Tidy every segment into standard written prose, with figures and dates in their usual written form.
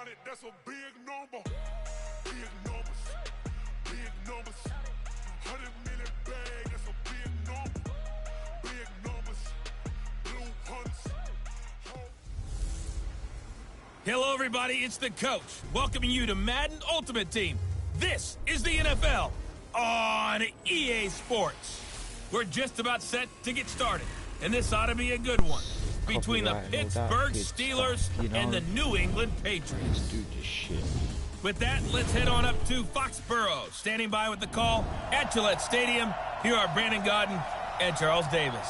about it, that's a big number. Big numbers. Big numbers. 100 million bag, that's a big number. Big numbers. Blue hunts. Hello, everybody. It's the coach welcoming you to Madden Ultimate Team. This is the NFL on EA Sports. We're just about set to get started, and this ought to be a good one between the Pittsburgh Steelers and the New England Patriots. With that, let's head on up to Foxborough. Standing by with the call at Gillette Stadium, here are Brandon Gaudin and Charles Davis.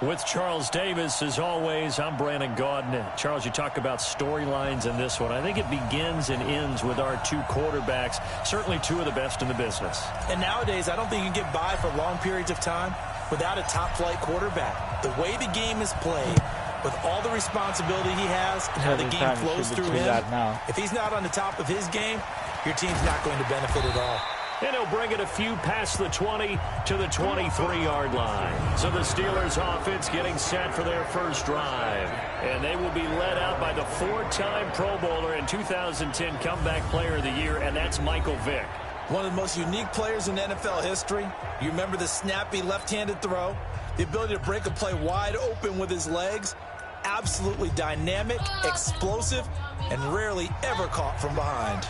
With Charles Davis, as always, I'm Brandon Gaudin. Charles, you talk about storylines in this one. I think it begins and ends with our two quarterbacks, certainly two of the best in the business. And nowadays, I don't think you can get by for long periods of time without a top-flight quarterback. The way the game is played, with all the responsibility he has and how the game flows through him, if he's not on the top of his game, your team's not going to benefit at all. And he'll bring it a few past the 20 to the 23-yard line. So the Steelers offense getting set for their first drive. And they will be led out by the four-time Pro Bowler and 2010 Comeback Player of the Year, and that's Michael Vick. One of the most unique players in NFL history. You remember the snappy left-handed throw, the ability to break a play wide open with his legs. Absolutely dynamic, explosive, and rarely ever caught from behind.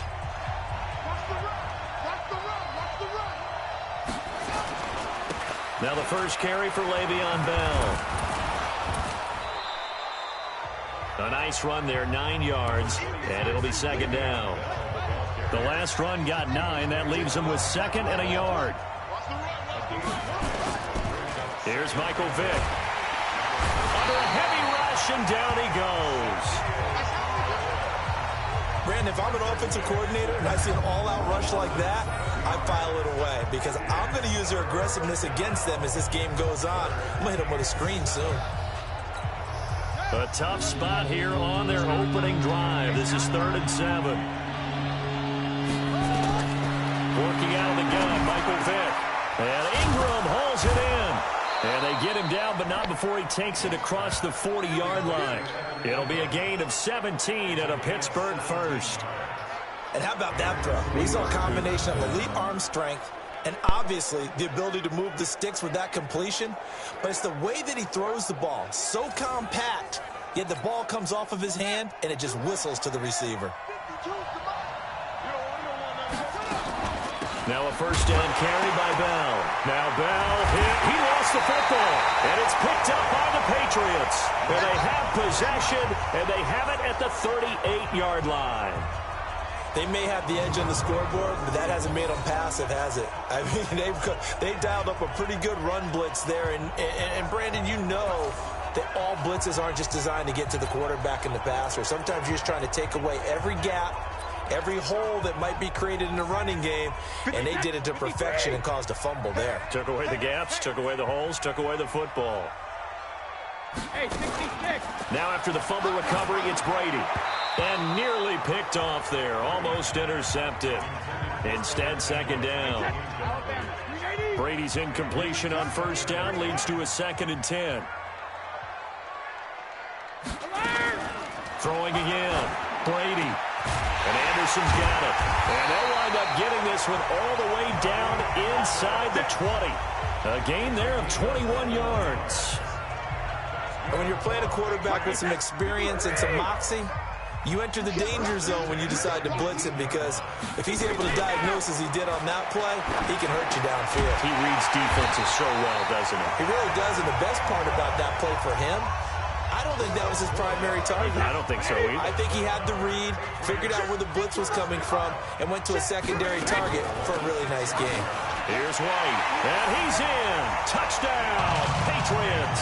Now the first carry for Le'Veon Bell. A nice run there, 9 yards, and it'll be second down. The last run got 9. That leaves him with second and a yard. Here's Michael Vick. Under a heavy rush, and down he goes. Brandon, if I'm an offensive coordinator and I see an all-out rush like that, I file it away because I'm going to use their aggressiveness against them as this game goes on. I'm going to hit them with a screen soon. A tough spot here on their opening drive. This is 3rd and 7. Working out of the gun, Michael Vick. And Ingram hauls it in. And they get him down, but not before he takes it across the 40-yard line. It'll be a gain of 17 and a Pittsburgh first. And how about that throw? We saw a combination of elite arm strength and obviously the ability to move the sticks with that completion. But it's the way that he throws the ball. So compact, yet the ball comes off of his hand and it just whistles to the receiver. Now a first down carry by Bell. Now Bell hit. He lost the football. And it's picked up by the Patriots. And they have possession, and they have it at the 38-yard line. They may have the edge on the scoreboard, but that hasn't made them passive, has it? I mean, they've dialed up a pretty good run blitz there. And Brandon, you know that all blitzes aren't just designed to get to the quarterback and the passer. Sometimes you're just trying to take away every gap, every hole that might be created in the running game, and they did it to perfection and caused a fumble there. Took away the gaps, took away the holes, took away the football. Hey, 66. Now after the fumble recovery, it's Brady. And nearly picked off there, almost intercepted. Instead, second down. Brady's incompletion on first down leads to a 2nd and 10. Throwing again, Brady. And Anderson's got it. And they'll wind up getting this one all the way down inside the 20. A gain there of 21 yards. And when you're playing a quarterback with some experience and some moxie, you enter the danger zone when you decide to blitz him, because if he's able to diagnose as he did on that play, he can hurt you downfield. He reads defenses so well, doesn't he? He really does, and the best part about that play for him, I don't think that was his primary target. I don't think so either. I think he had the read, figured out where the blitz was coming from, and went to a secondary target for a really nice game. Here's White, and he's in. Touchdown, Patriots.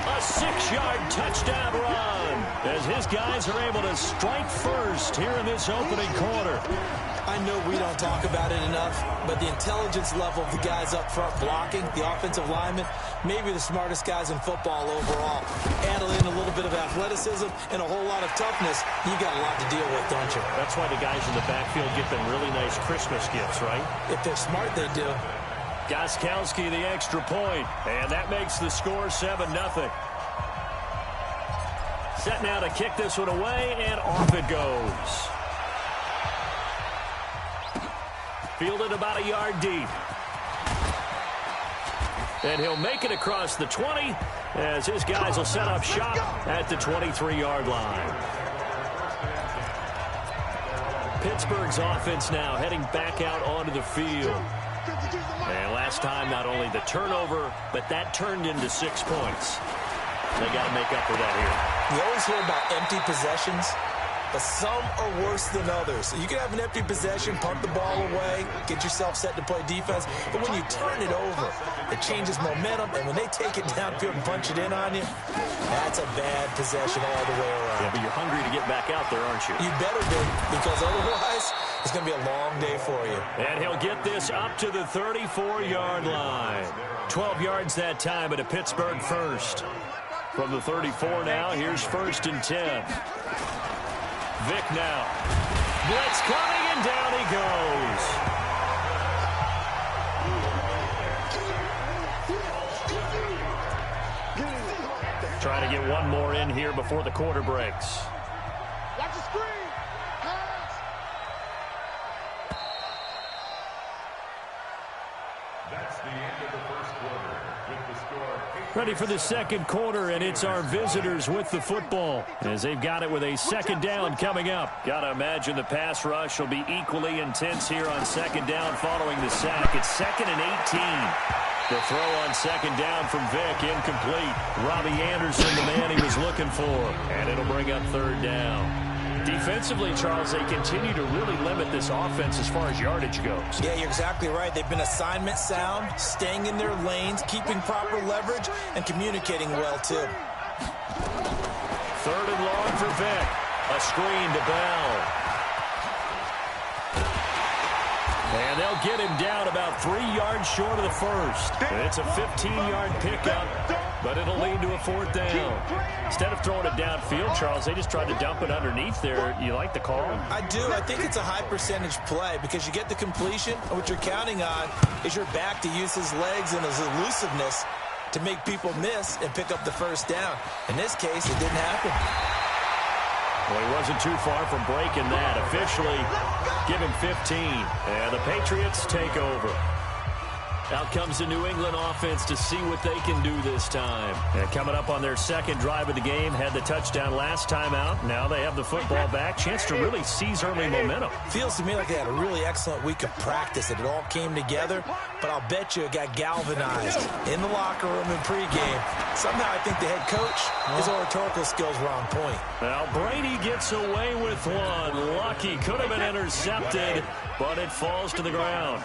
A 6-yard touchdown run as his guys are able to strike first here in this opening quarter. I know we don't talk about it enough, but the intelligence level of the guys up front blocking, the offensive linemen, maybe the smartest guys in football overall. Add in a little bit of athleticism and a whole lot of toughness, you got a lot to deal with, don't you? That's why the guys in the backfield get them really nice Christmas gifts, right? If they're smart, they do. Gostkowski the extra point, and that makes the score 7-0. set now to kick this one away, and off it goes. Fielded about a yard deep. And he'll make it across the 20 as his guys will set up shop at the 23-yard line. Pittsburgh's offense now heading back out onto the field. And last time, not only the turnover, but that turned into 6 points. They got to make up for that here. You always hear about empty possessions, but some are worse than others. You can have an empty possession, punt the ball away, get yourself set to play defense, but when you turn it over, it changes momentum, and when they take it downfield and punch it in on you, that's a bad possession all the way around. Yeah, but you're hungry to get back out there, aren't you? You better be, because otherwise, it's going to be a long day for you. And he'll get this up to the 34-yard line. 12 yards that time at a Pittsburgh first. From the 34 now, here's 1st and 10. Vick now. Blitz coming, and down he goes. Trying to get one more in here before the quarter breaks. Watch the screen. That's the end of the first quarter with the score. Ready for the second quarter, and it's our visitors with the football as they've got it with a second down coming up. Got to imagine the pass rush will be equally intense here on second down following the sack. It's 2nd and 18. The throw on second down from Vick, incomplete. Robbie Anderson, the man he was looking for, and it'll bring up 3rd down. Defensively, Charles, they continue to really limit this offense as far as yardage goes. Yeah, you're exactly right. They've been assignment sound, staying in their lanes, keeping proper leverage, and communicating well, too. 3rd and long for Vick. A screen to Bell. And they'll get him down about 3 yards short of the first. It's a 15-yard pickup, but it'll lead to a 4th down. Instead of throwing it downfield, Charles, they just tried to dump it underneath there. You like the call? I do. I think it's a high-percentage play because you get the completion, and what you're counting on is your back to use his legs and his elusiveness to make people miss and pick up the 1st down. In this case, it didn't happen. Well, he wasn't too far from breaking that. Officially, give him 15. And the Patriots take over. Out comes the New England offense to see what they can do this time. And coming up on their second drive of the game, had the touchdown last time out. Now they have the football back. Chance to really seize early momentum. Feels to me like they had a really excellent week of practice. It all came together, but I'll bet you it got galvanized in the locker room in pregame. Somehow I think the head coach, his oratorical skills were on point. Now Brady gets away with one. Lucky, could have been intercepted, but it falls to the ground.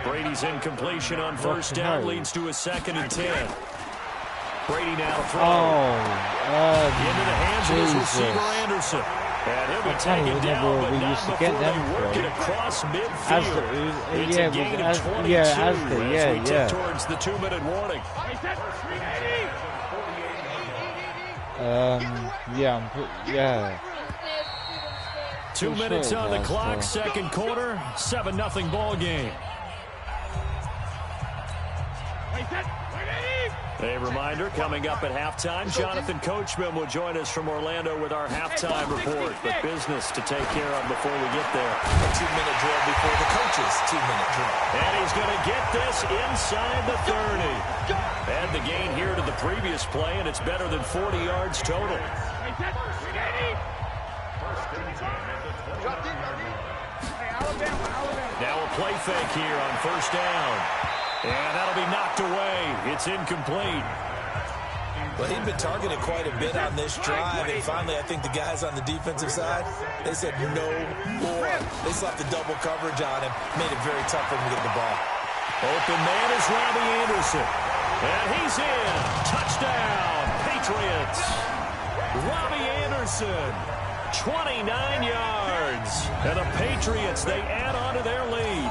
Brady's incompletion on 1st down leads to a 2nd and 10. Brady now throwing. Into the hands of his receiver Anderson. And he'll be taken down, but not before they work it across midfield. It's a gain of 22 as we tip towards the 2-minute warning. Yeah. 2 minutes on the clock, second quarter, 7-0 ball game. A reminder, coming up at halftime, Jonathan Coachman will join us from Orlando with our halftime report. But business to take care of before we get there. A 2-minute drill before the coach's 2-minute drill. And he's going to get this inside the 30. Add the gain here to the previous play, and it's better than 40 yards total. Now a play fake here on 1st down. And that'll be knocked away. It's incomplete. Well, he'd been targeted quite a bit on this drive, and finally I think the guys on the defensive side, they said no more. They slapped the double coverage on him, made it very tough for him to get the ball. Open man is Robbie Anderson. And he's in. Touchdown, Patriots. Robbie Anderson, 29 yards. And the Patriots, they add on to their lead.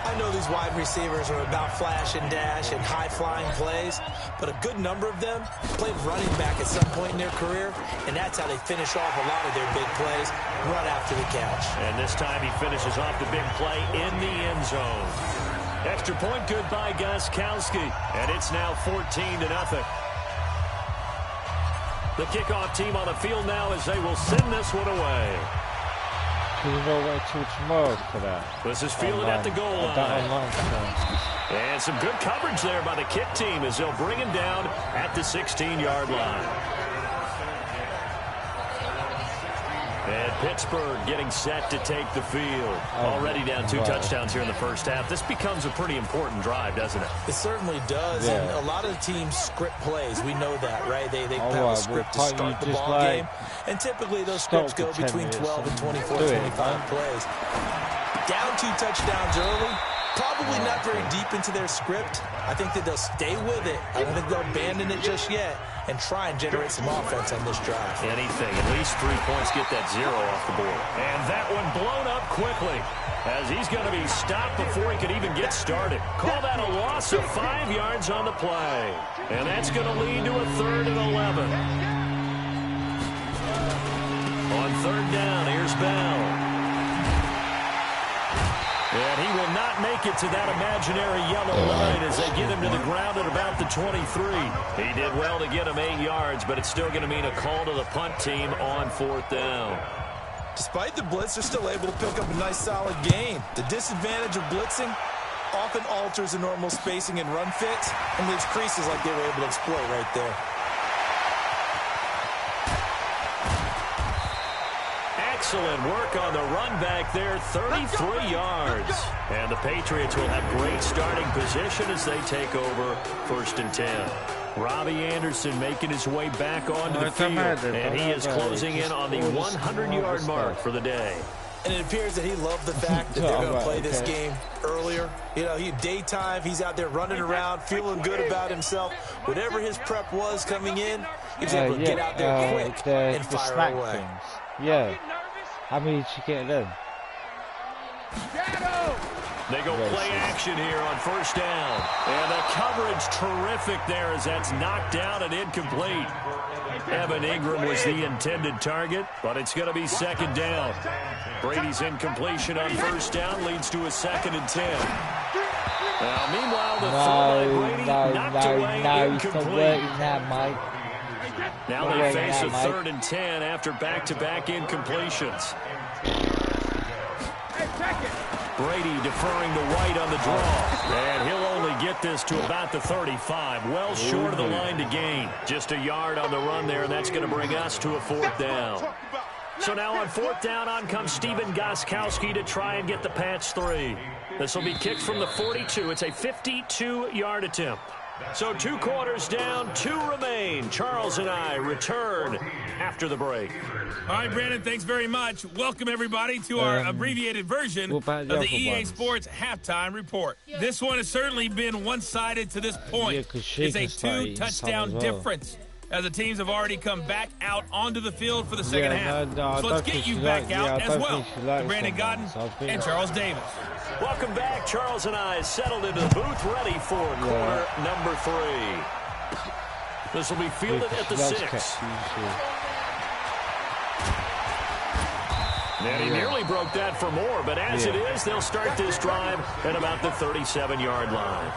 I know these wide receivers are about flash and dash and high-flying plays, but a good number of them played running back at some point in their career, and that's how they finish off a lot of their big plays, run after the catch. And this time he finishes off the big play in the end zone. Extra point good by Gostkowski, and it's now 14-0. The kickoff team on the field now as they will send this one away. Because you don't wait till tomorrow for that. This is fielded at the goal line. And some good coverage there by the kick team as they'll bring him down at the 16-yard line. And Pittsburgh getting set to take the field. Already down 2 touchdowns here in the first half. This becomes a pretty important drive, doesn't it? It certainly does. Yeah. And a lot of the teams script plays. We know that, right? They have a script to start the ball game. And typically those scripts go between 12 and 24, 25 plays. Down 2 touchdowns early. Probably not very deep into their script. I think that they'll stay with it. I don't think they'll abandon it just yet and try and generate some offense on this drive. Anything. At least 3 points. Get that 0 off the board. And that one blown up quickly as he's going to be stopped before he could even get started. Call that a loss of 5 yards on the play. And that's going to lead to a 3rd and 11. On 3rd down, here's Bell. And he will not make it to that imaginary yellow line as they get him to the ground at about the 23. He did well to get him 8 yards, but it's still going to mean a call to the punt team on 4th down. Despite the blitz, they're still able to pick up a nice solid gain. The disadvantage of blitzing often alters the normal spacing and run fits and leaves creases like they were able to exploit right there. Excellent work on the run back there, 33 yards. And the Patriots will have great starting position as they take over 1st and 10. Robbie Anderson making his way back onto the field, and he is closing in on the 100-yard mark for the day. And it appears that he loved the fact that they're going to play this game earlier. You know, daytime, he's out there running around, feeling good about himself. Whatever his prep was coming in, he was able to get out there quick and fire away. Things. Yeah. How many did you get them? They go play action here on 1st down. And the coverage terrific there as that's knocked down and incomplete. Evan Ingram was the intended target, but it's going to be 2nd down. Brady's incompletion on 1st down leads to a 2nd and 10. Now, meanwhile, the throw by Brady knocked away incomplete. Now they face a 3rd and 10 after back-to-back incompletions. Brady deferring to White on the draw. And he'll only get this to about the 35. Well short of the line to gain. Just a yard on the run there, and that's going to bring us to a 4th down. So now on 4th down, on comes Stephen Gostkowski to try and get the Pats 3. This will be kicked from the 42. It's a 52-yard attempt. So 2 quarters down, 2 remain. Charles and I return after the break. All right, Brandon, thanks very much. Welcome, everybody, to our abbreviated version of the EA Sports Halftime Report. This one has certainly been one-sided to this point. It's a 2-touchdown difference as the teams have already come back out onto the field for the second half. So let's get you back out as well to Brandon Godden and Charles Davis. Welcome back. Charles and I settled into the booth, ready for quarter number 3. This will be fielded at the 6. And he nearly broke that for more, but as it is, they'll start this drive at about the 37-yard line.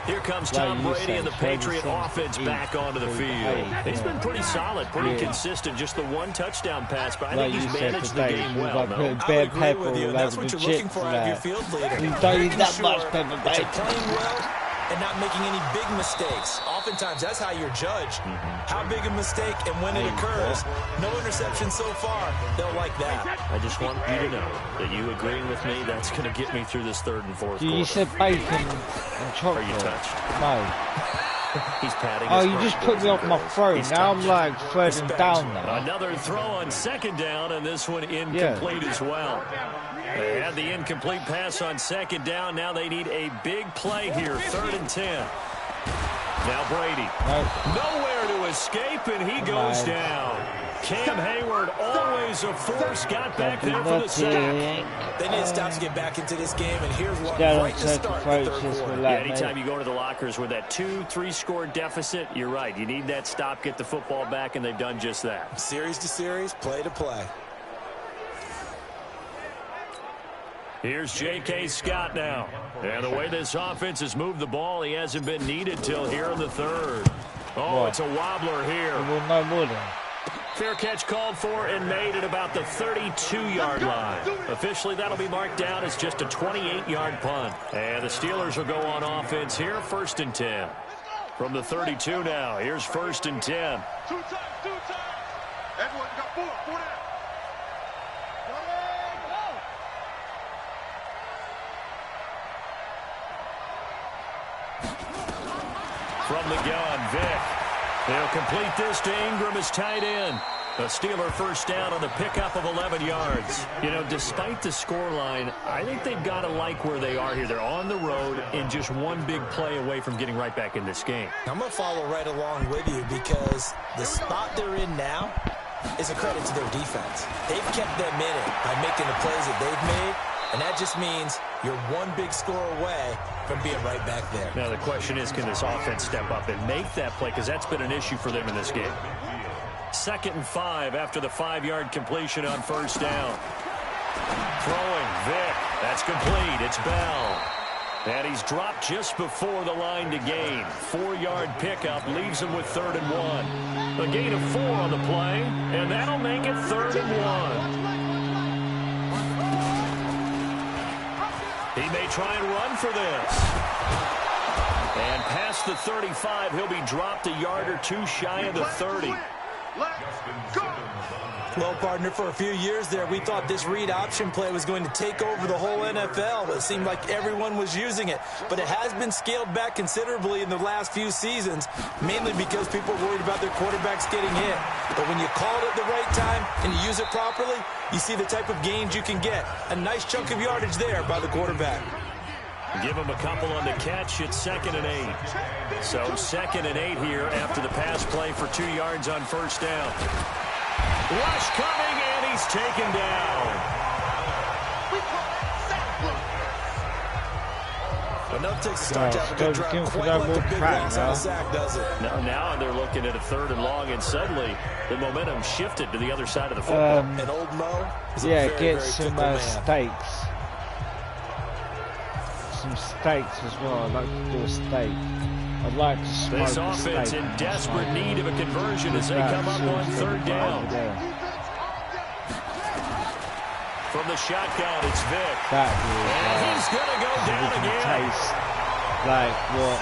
Here comes Tom Brady and the Patriot offense back onto the field. He's been pretty solid, pretty consistent. Just the 1 touchdown pass, but I think he's managed the game well. I would agree with you. That's what you're looking for out of your field leader. You don't need that much pepper, that you're playing well and not making any big mistakes. Oftentimes, that's how you're judged. How big a mistake and when it occurs. No interception so far. They'll like that. I just want you to know that you agreeing with me, that's going to get me through this 3rd and 4th quarter. You said bacon and chocolate. Are you touched? No. He's patting his you just put me off my throat. Now I'm like 3rd and down now. Another throw on 2nd down, and this one incomplete as well. They had the incomplete pass on 2nd down. Now they need a big play here, 3rd and 10. Now Brady. Nowhere to escape, and he goes down. Cam Hayward, always a force, got back there for the sack. They need to stop to get back into this game, and here's one right to start the 3rd quarter. Yeah, anytime you go to the lockers with that 2-3 score deficit, you're right. You need that stop, get the football back, and they've done just that. Series to series, play to play. Here's J.K. Scott now. And the way this offense has moved the ball, he hasn't been needed till here in the 3rd. Oh, What? it's a wobbler here. Well, no more than. Fair catch called for and made at about the 32-yard line. Officially, that'll be marked down as just a 28-yard punt. And the Steelers will go on offense here, 1st and 10. From the 32 now, here's 1st and 10. Two times. Everyone got four down. From the gun, Vick. They'll complete this to Ingram as tight end. A Steeler first down on the pickup of 11 yards. You know, despite the scoreline, I think they've got to like where they are here. They're on the road and just one big play away from getting right back in this game. I'm going to follow right along with you because the spot they're in now is a credit to their defense. They've kept them in it by making the plays that they've made, and that just means you're one big score away from being right back there. Now the question is, can this offense step up and make that play? Because that's been an issue for them in this game. 2nd and 5 after the 5-yard completion on first down. Throwing, Vick. That's complete. It's Bell. And he's dropped just before the line to gain. 4-yard pickup leaves him with 3rd and 1. A gain of 4 on the play, and that'll make it 3rd and 1. He may try and run for this. And past the 35, he'll be dropped a yard or two shy of the 30. Let's go. Well, partner, for a few years there, we thought this read option play was going to take over the whole NFL. It seemed like everyone was using it. But it has been scaled back considerably in the last few seasons, mainly because people are worried about their quarterbacks getting hit. But when you call it at the right time and you use it properly, you see the type of gains you can get. A nice chunk of yardage there by the quarterback. Give him a couple on the catch. It's 2nd and 8. So 2nd and 8 here after the pass play for 2 yards on first down. Rush coming, and he's taken down. Enough takes a start to have a good drive. Quite like a big loss on a sack, does it? Now they're looking at a 3rd and long, and suddenly the momentum shifted to the other side of the football. And old Mo is a Yeah, very, get very some fickle man. steaks. Some steaks as well. I'd like to do a steak. I'd like to smoke This a offense steak. in desperate need of a conversion as they come up on 3rd down. From the shotgun, it's Vick. And he's going to go down again. Taste like what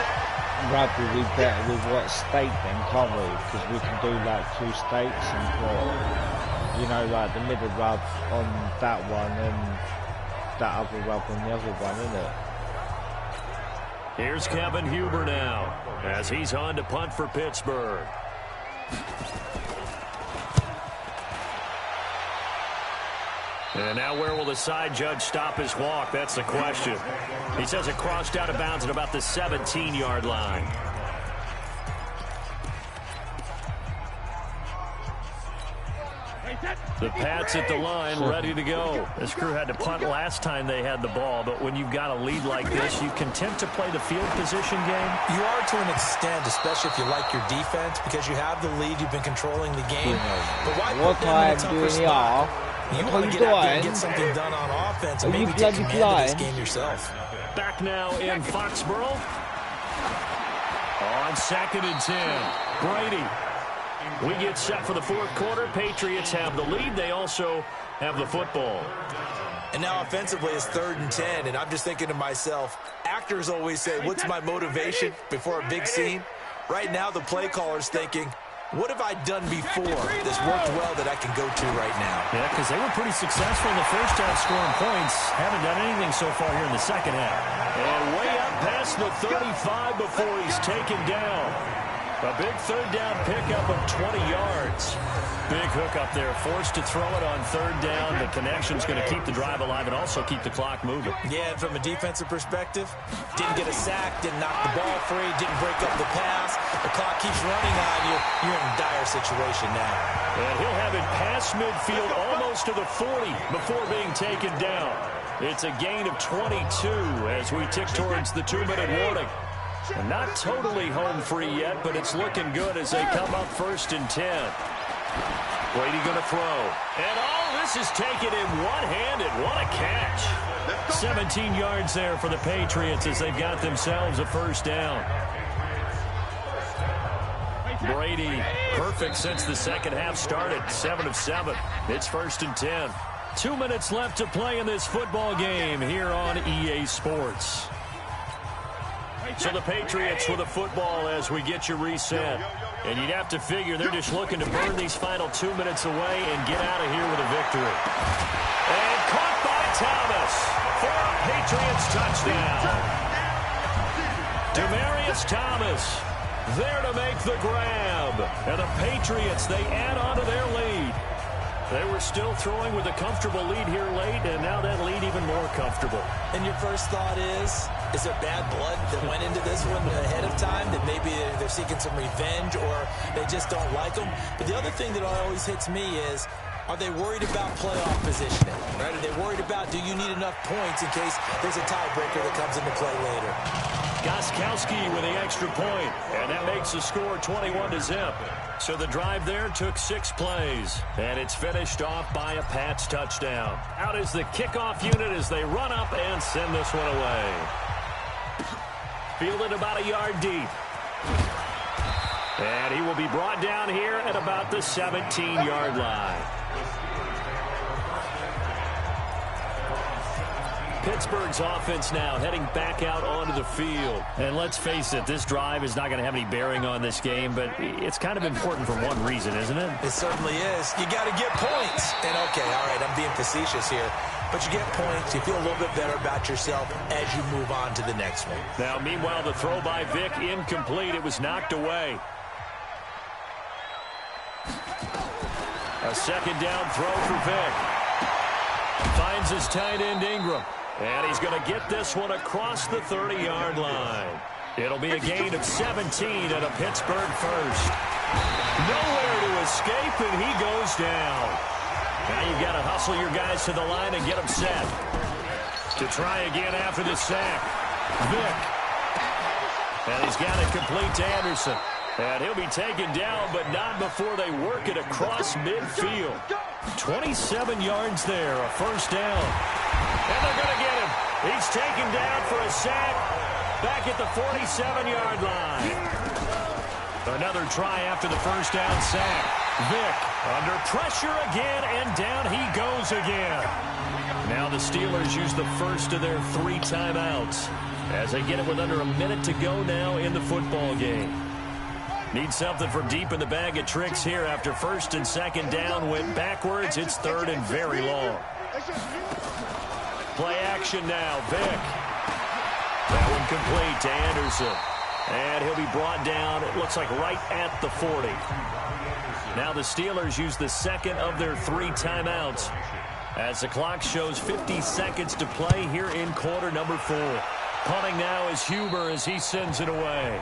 rugby we better with what steak then, can't we? Because we can do like 2 steaks and put, you know, like the middle rub on that one and that other rub on the other one, isn't it? Here's Kevin Huber now as he's on to punt for Pittsburgh. And now where will the side judge stop his walk? That's the question. He says it crossed out of bounds at about the 17-yard line. The Pats at the line, ready to go. This crew had to punt last time they had the ball, but when you've got a lead like this, you content to play the field position game? You are to an extent, especially if you like your defense, because you have the lead, you've been controlling the game. But why put them in a tougher spot? You want to get out there and get something done on offense and maybe take command of this game yourself. Back now in Foxborough. On 2nd and 10. Brady. We get set for the 4th quarter. Patriots have the lead. They also have the football. And now offensively it's 3rd and 10, and I'm just thinking to myself, actors always say, what's my motivation before a big scene? Right now the play caller's thinking, what have I done before that's worked well that I can go to right now? Yeah, because they were pretty successful in the first half scoring points. Haven't done anything so far here in the second half. And way up past the 35 before he's taken down. A big 3rd down pickup of 20 yards. Big hook up there, forced to throw it on 3rd down. The connection's going to keep the drive alive and also keep the clock moving. Yeah, and from a defensive perspective, didn't get a sack, didn't knock the ball free, didn't break up the pass. The clock keeps running on you. You're in a dire situation now. And he'll have it past midfield almost to the 40 before being taken down. It's a gain of 22 as we tick towards the 2-minute warning. And not totally home free yet, but it's looking good as they come up 1st and 10. Brady going to throw. And all this is taken in one-handed. What a catch. 17 yards there for the Patriots as they've got themselves a 1st down. Brady, perfect since the second half started. 7 of 7. It's 1st and 10. 2 minutes left to play in this football game here on EA Sports. So the Patriots with the football as we get you reset. And you'd have to figure they're just looking to burn these final 2 minutes away and get out of here with a victory. And caught by Thomas for a Patriots touchdown. Demaryius Thomas there to make the grab. And the Patriots, they add on to their lead. They were still throwing with a comfortable lead here late, and now that lead even more comfortable. And your first thought is there bad blood that went into this one ahead of time, that maybe they're seeking some revenge or they just don't like them? But the other thing that always hits me is, are they worried about playoff positioning? Right? Are they worried about, do you need enough points in case there's a tiebreaker that comes into play later? Gostkowski with the extra point, and that makes the score 21-0. So the drive there took 6 plays, and it's finished off by a Pats touchdown. Out is the kickoff unit as they run up and send this one away. Fielded about a yard deep. And he will be brought down here at about the 17-yard line. Pittsburgh's offense now heading back out onto the field. And let's face it, this drive is not going to have any bearing on this game, but it's kind of important for one reason, isn't it? It certainly is. You got to get points. And, okay, all right, I'm being facetious here. But you get points, you feel a little bit better about yourself as you move on to the next one. Now, meanwhile, the throw by Vick incomplete. It was knocked away. A second down throw for Vick. Finds his tight end Ingram. And he's going to get this one across the 30-yard line. It'll be a gain of 17 and a Pittsburgh first. Nowhere to escape, and he goes down. Now you've got to hustle your guys to the line and get them set. To try again after the sack. Vick. And he's got it complete to Anderson. And he'll be taken down, but not before they work it across midfield. 27 yards there, a first down. And they're going to get him. He's taken down for a sack back at the 47-yard line. Another try after the first down sack. Vick under pressure again, and down he goes again. Now the Steelers use the first of their 3 timeouts as they get it with under a minute to go now in the football game. Need something from deep in the bag of tricks here after first and second down went backwards. It's third and very long. Play action now. Vick. That one complete to Anderson. And he'll be brought down, it looks like, right at the 40. Now the Steelers use the second of their 3 timeouts as the clock shows 50 seconds to play here in quarter number 4. Punting now is Huber as he sends it away.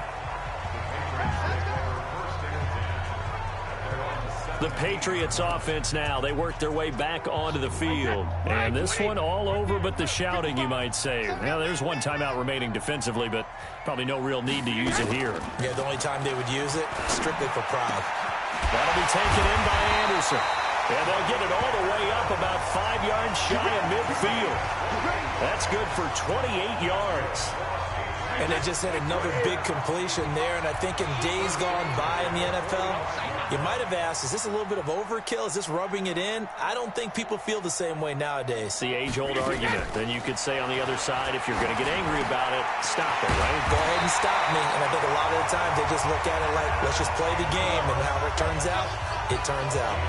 The Patriots offense now, they work their way back onto the field. And this one all over but the shouting, you might say. Now, there's one timeout remaining defensively, but probably no real need to use it here. Yeah, the only time they would use it, strictly for pride. That'll be taken in by Anderson. And they'll get it all the way up about 5 yards shy of midfield. That's good for 28 yards. And they just had another big completion there. And I think in days gone by in the NFL, you might have asked, is this a little bit of overkill? Is this rubbing it in? I don't think people feel the same way nowadays. The age-old argument. Then you could say on the other side, if you're going to get angry about it, stop it, right? Go ahead and stop me. And I think a lot of the times they just look at it like, let's just play the game. And however it turns out, it turns out.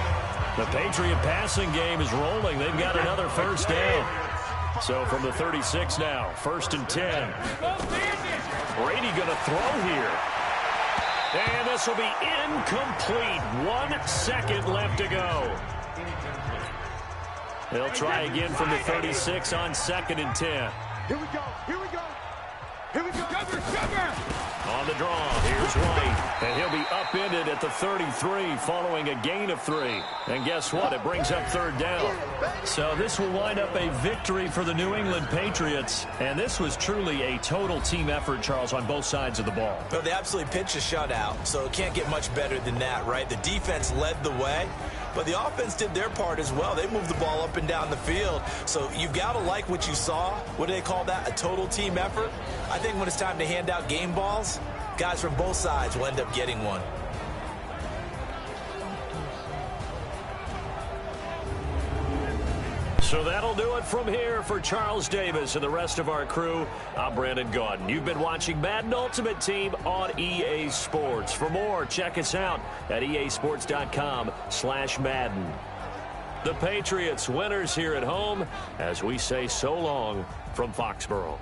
The Patriot passing game is rolling. They've got another first down. So from the 36 now, 1st and 10. Brady going to throw here. And this will be incomplete. 1 second left to go. They'll try again from the 36 on 2nd and 10. Here we go. Here we go. Here we go. Cover. On the draw, here's White. And he'll be upended at the 33 following a gain of 3. And guess what? It brings up 3rd down. So this will wind up a victory for the New England Patriots. And this was truly a total team effort, Charles, on both sides of the ball. Well, they absolutely pitched a shutout, so it can't get much better than that, right? The defense led the way, but the offense did their part as well. They moved the ball up and down the field. So you've got to like what you saw. What do they call that? A total team effort? I think when it's time to hand out game balls, guys from both sides will end up getting one. So that'll do it from here for Charles Davis and the rest of our crew. I'm Brandon Gaudin. You've been watching Madden Ultimate Team on EA Sports. For more, check us out at easports.com/Madden. The Patriots winners here at home as we say so long from Foxborough.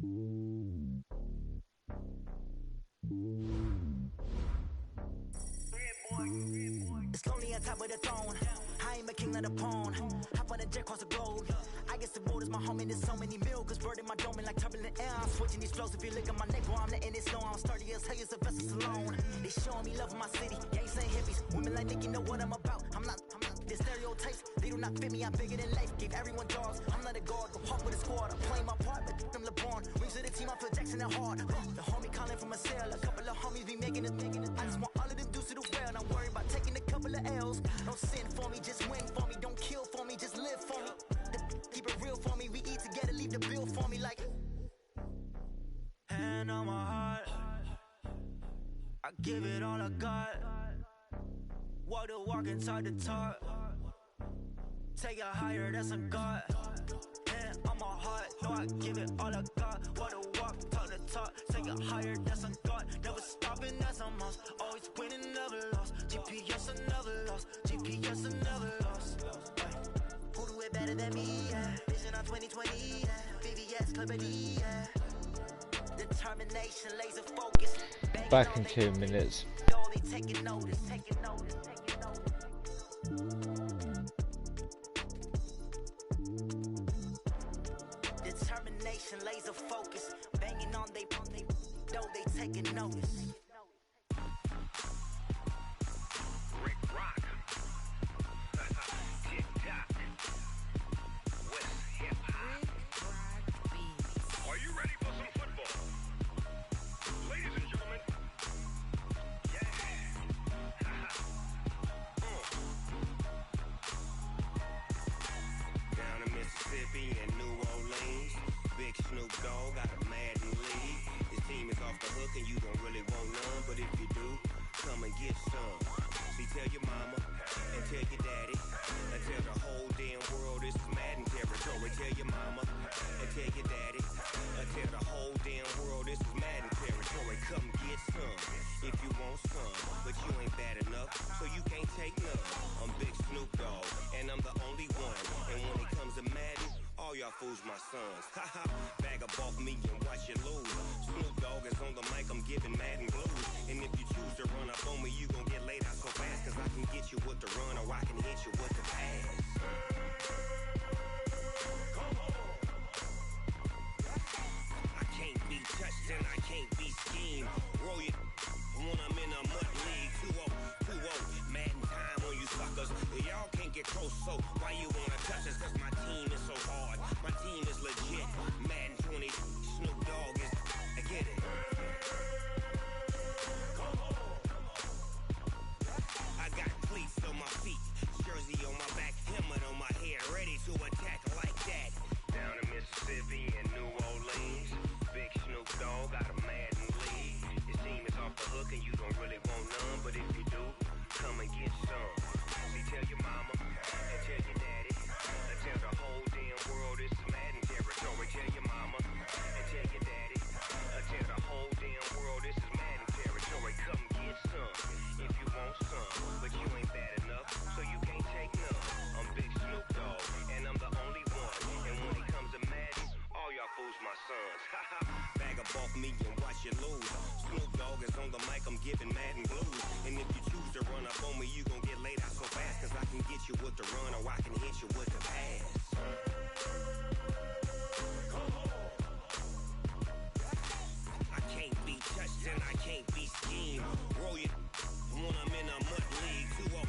It's lonely on top of the throne. I ain't a king of the pawn. Hop on a jet across the globe. I guess the road is my home and there's so many milkers burning my dome like turbulent air. I'm switching these flows. If you look at my neck, boy, I'm letting it slow. I'm sturdy as hell, it's a vessel alone. They showing me love in my city. Gangs ain't hippies. Women like Nicky know what I'm about. I'm not. The stereotypes, they do not fit me. I'm bigger than life. Gave everyone jobs. I'm not a guard. Go hard with a squad. I'm playing my part, but I'm LeBron. Wings of the team, I feel Jackson and hard. The homie calling from a cell. A couple of homies be making it. I just want all of them dudes to do well. Not worry about taking a couple of L's. Don't sin for me, just win for me. Don't kill for me, just live for me. Keep it real for me. We eat together, leave the bill for me like. Hand on my heart. I give it all I got. Walk the walk and talk the talk. Take it higher, that's a God. Hand on my heart, no, I give it all I got. Walk the walk, talk the talk. Take it higher, that's a God. Never stopping, that's a must. Always winning, never lost. GPS, I never lost. GPS, I never lost. Who do it better than me? Yeah. Vision on 2020. Yeah. VVS, Clarity. Yeah. Determination, laser focus. Back in 2 minutes. Taking notice, taking notice, taking notice. Determination, laser focus. Banging on they know they taking notice. Rick Rock. Tick tock. West hip hop. Are you ready for some football? Ladies and gentlemen. Down in Mississippi and New Orleans, Big Snoop Dogg got a Madden league. His team is off the hook and you don't really want none, but if you do, come and get some. See, tell your mama and tell your daddy and tell the whole damn world this is Madden territory. Tell your mama and tell your daddy and tell the whole damn world this is Madden territory. Come get some if you want some, but you ain't bad enough, so you can't take none. I'm Big Snoop Dogg, and I'm the only one. And when it comes to Madden, all y'all fools my sons. Haha, bag up off me and watch you lose. Snoop Dogg is on the mic, I'm giving Madden blues. And if you choose to run up on me, you gon' get laid out so fast, cause I can get you with the run or I can hit you with the pass. I can't be touched and I can't be schemed. Roll you when I'm in a mud league. 2-0, Madden time on you suckers. Y'all can't get close, so why you wanna touch us? Cause my team is so hard. My team is legit. Madden 20, Snoop Dogg is. I get it. I got cleats on my feet, jersey on my back, helmet on my head, ready to attack like that. Down in Mississippi and New Orleans, Big Snoop Dogg got a Madden league. His team is off the hook and you don't really want none, but if you do, come and get some. See, tell your mama and tell your daddy and tell the whole damn world this is Madden territory. Tell your mama and tell your daddy and tell the whole damn world this is Madden territory. Come get some if you want some, but you ain't bad enough, so you can't take none. I'm Big Snoop Dogg, and I'm the only one. And when it comes to Madden, all y'all fools my sons. Bag up off me and watch you lose. Snoop Dogg is on the mic, I'm giving Madden blues. And if you choose to run up on me, you gon' get laid out so fast, cause I can get you with the run or I can hit you with the pass. I can't be touched and I can't be schemed. Roll you when I'm in a mud league. 2-0,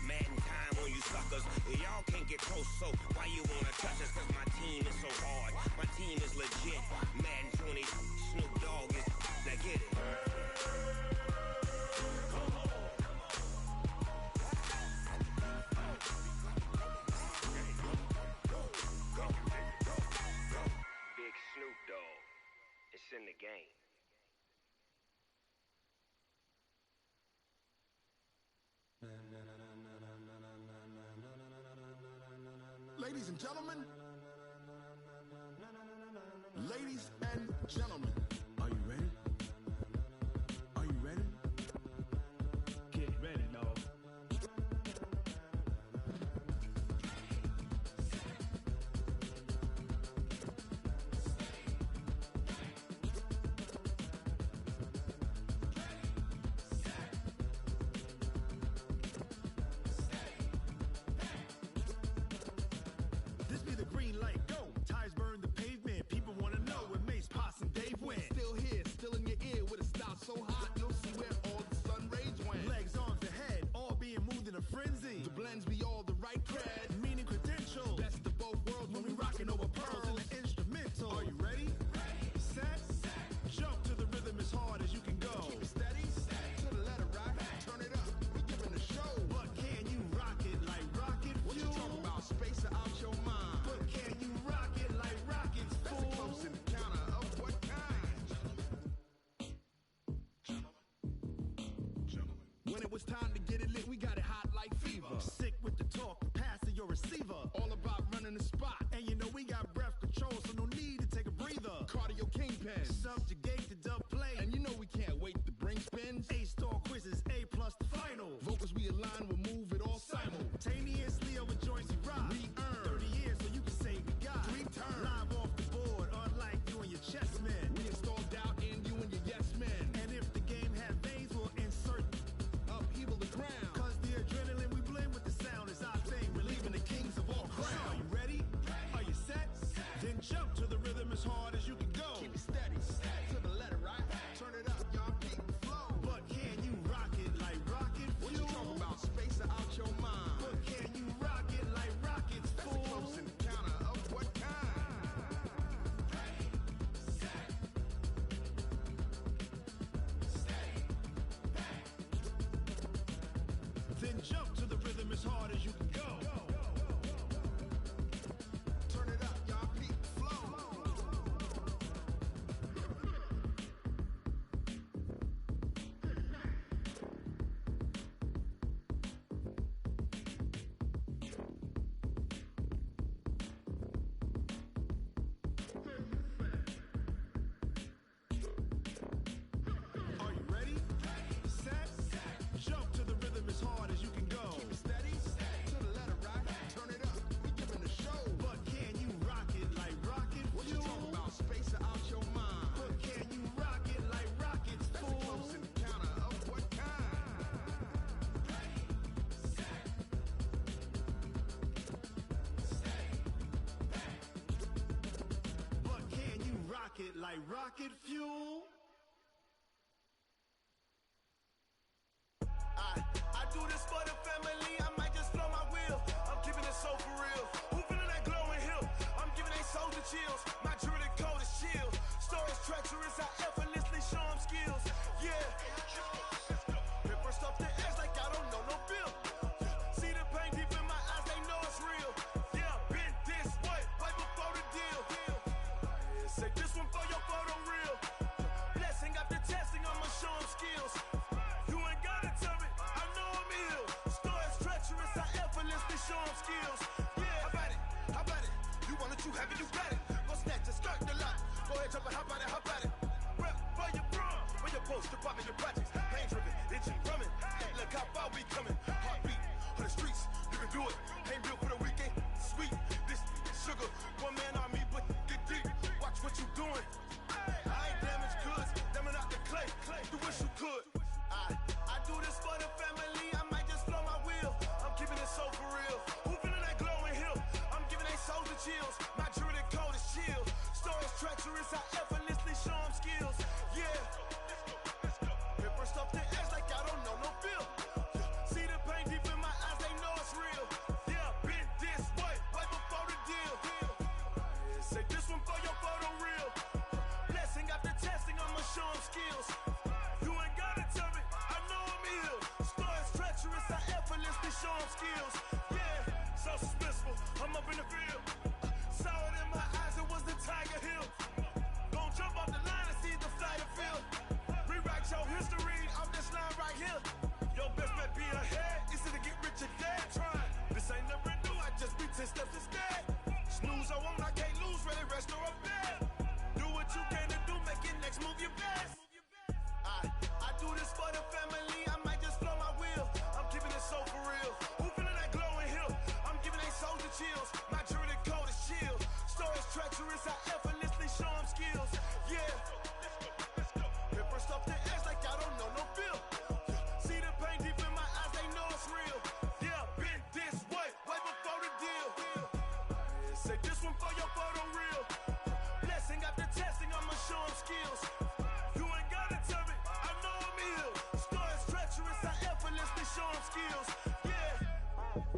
Madden time on you suckers. Y'all can't get close, so why you wanna touch us? Cause my team is so hard. My team is legit. Madden 20, Snoop Dogg is. Now get it. Big Snoop Dogg. It's in the game. Ladies and gentlemen. Ladies and gentlemen. Are you ready? Are you ready? Get ready, dog. see the green light go. Tires burn the pavement. People want to know where Mace, Poss, and Dave went. Still here, still in your ear with a style so hot, you'll see where all the sun rays went. Legs, arms, and head, all being moved in a frenzy. The blends be all the right cred. Meaning credentials. Best of both worlds when we rockin' over pearls. In the instrumental. Are you ready? Set. Jump to the rhythm as hard as you can go. Keep it steady, to the letter right. Turn it up, we giving a show. But can you rock it like rocket fuel? What you talking about? Space or out your mind? But can you rock it like rockets, That's fool? a close encounter of what kind? When it was time to get it lit, we got it hot like fever. Sick with the talk, pass to your receiver. All about running the spot. And you know we got breath control, so no need to take a breather. Cardio kingpin. Subjugate the dub play. And you know we can't wait to bring spins. A-star quizzes, A+ the final. Vocals we align, we'll move it all Simultaneously over joints we rock. We earn 30 years so you can say we got 3 turns. live off the board, unlike you and your chess men. We install doubt in you and your yes men. And if the game had veins, we'll insert Upheaval the ground. cause the adrenaline we blend with the sound is our thing, relieving the kings of all crowns. So are you ready? Are you set? Then jump to the rhythm as hard as you can go. Keep it steady, to the letter right. Turn it up, y'all peak the flow. But can you rock it like rocket What fuel? you talking about? Space or out your mind? But can you rock it like rockets, That's a fool? close encounter of what kind? Then jump to the rhythm as hard as you can go. Turn it up, y'all peak the flow. Are you ready? Set. Jump to the rhythm as hard as you can go. Keep it steady, to the letter right. Turn it up, we giving a show. But can you rock it like rocket What you fuel? talking about? Space or out your mind? But can you rock it like rockets, That's a fool? close encounter of what kind? But can you rock it like rocket fuel? I do this for the family, I might just blow my wheel. I'm keeping it so for real. Who feeling that glowing hill? I'm giving they souls the chills. My jewelry code is chill. Stories treacherous, I effortlessly show them skills. Yeah. Paper stuff the edge like I don't know no bill. See the pain deep in my eyes, they know it's real. Yeah, been this way, way before the deal. Say this one for your photo reel. Blessing after testing, I'ma show them skills. You ain't gotta tell me, I know I'm ill. Stories treacherous, I effortlessly show them skills. Yeah, how about it? How about it? You want it, you have it, you got it. Go snatch it, skirt the lot. Go ahead, jump it, how about it? How about it? Rep for your bro, for your post, your poppin', your projects. Pain driven, itching, drumming. Look how far we coming. Heartbeat on the streets, you can do it. Ain't built for the weekend. Sweet, this sugar, one man army, but get deep. Watch what you doing. I ain't damaged goods, damn it out the clay. You wish you could. I do this for the family, I might just blow my wheel. I'm keeping it so for real. Who feeling that glowing hill? I'm giving they souls the chills. My jewelry code is chill. Stories treacherous, I effortlessly show them skills. Yeah. Paper stuff the edge like I don't know no bill. See the pain deep in my eyes, they know it's real. Yeah, been this way, way before the deal. Say this one for your photo reel. Blessing after testing, I'ma show them skills. You ain't gotta tell me, I know I'm ill. Stories treacherous, I effortlessly show them skills. Yeah, so suspenseful, I'm up in the field. Saw it in my eyes, it was the Tiger Hill. Gon' jump off the line and see the flight of field. Rewrite your history off this line right here. Your best bet be ahead, easy to get rich or dead. Try, this ain't never new, I just be 10 steps instead. Snooze, I won't, I can't lose, ready, rest or a bed. Do what you can to do, make it next move your best. I do this for the family, I might just blow my wheel. I'm keeping it so for real. Who feeling that glowing hill? I'm giving they souls the chills. My jewelry code is chill. Stories treacherous, I effortlessly show them skills. Yeah. Paper stuff the edge like I don't know no bill. See the pain deep in my eyes, they know it's real. Yeah, been this way, way before the deal. Say skills. You ain't gotta tell me, I know I'm ill. Stories treacherous, I effortlessly show them skills. Yeah.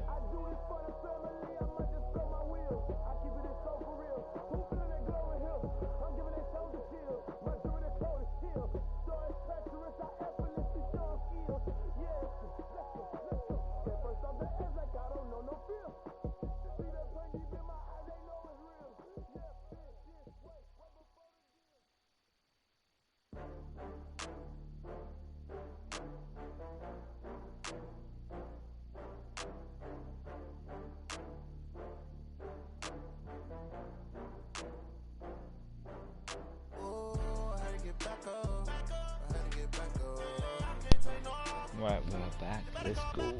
I do this for the family, I might just spell my wheels. I keep it so for real. Who feeling that glowing hill? I'm giving that soldier chill. My druid is cold as chill. Stories treacherous, I effortlessly show them skills. Yeah, let's go. At first off the edge like I don't know no fear. See that pain deep in my eyes, they know it's real. Yeah, wait before the deal. Right, we're back. Let's go.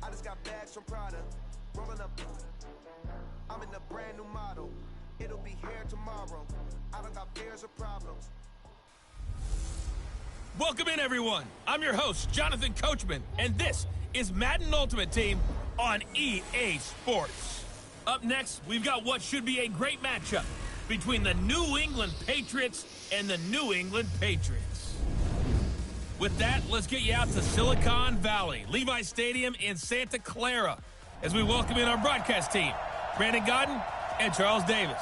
I just got bags from Prada, rolling up. I'm in a brand new model. It'll be here tomorrow. I don't got fears or problems. Welcome in, everyone. I'm your host, Jonathan Coachman, and this is Madden Ultimate Team on EA Sports. Up next, we've got what should be a great matchup between the New England Patriots and the New England Patriots. With that, let's get you out to Silicon Valley, Levi Stadium in Santa Clara, as we welcome in our broadcast team, Brandon Godden and Charles Davis.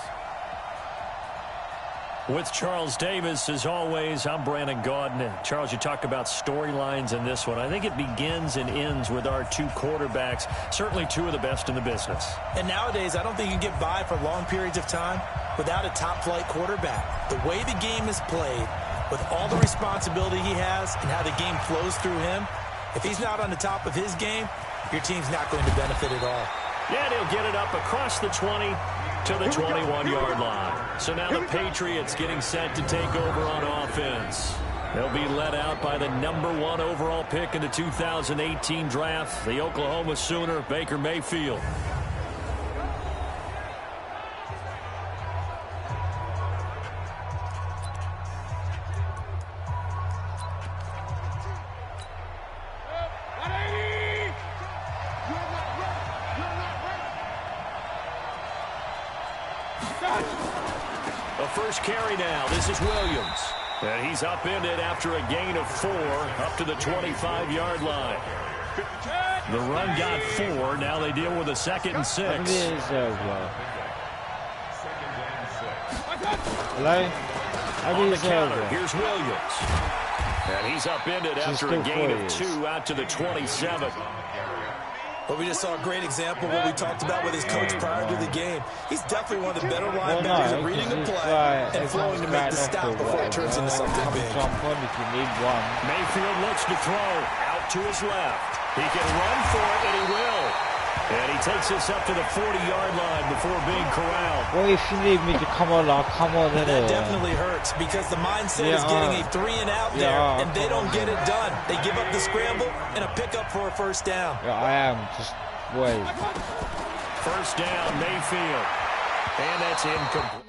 With Charles Davis, as always, I'm Brandon Godden. And Charles, you talk about storylines in this one. I think it begins and ends with our two quarterbacks, certainly two of the best in the business. And nowadays, I don't think you can get by for long periods of time without a top-flight quarterback. The way the game is played, with all the responsibility he has and how the game flows through him, if he's not on the top of his game, your team's not going to benefit at all. Yeah, and he'll get it up across the 20 to the 21-yard line. So now the Patriots getting set to take over on offense. They'll be led out by the #1 overall pick in the 2018 draft, the Oklahoma Sooner, Baker Mayfield. A first carry now. This is Williams. And he's upended after a gain of 4 up to the 25-yard line. The run got 4. Now they deal with a 2nd and 6. Hello? On the counter, here's Williams. And he's upended after a gain of 2 out to the 27. But we just saw a great example of what we talked about with his coach prior to the game. He's definitely one of the better linebackers at reading the play and flowing to make the stop before it turns into something big. Mayfield looks to throw out to his left. He can run for it, and he will. And he takes us up to the 40-yard line before being corralled. Well, if you need me to come on, I'll come on. That definitely hurts because the mindset is getting a 3-and-out there, and they don't get it done. They give up the scramble and a pickup for a first down. Yeah, I am. Just wait. First down, Mayfield. And that's incomplete.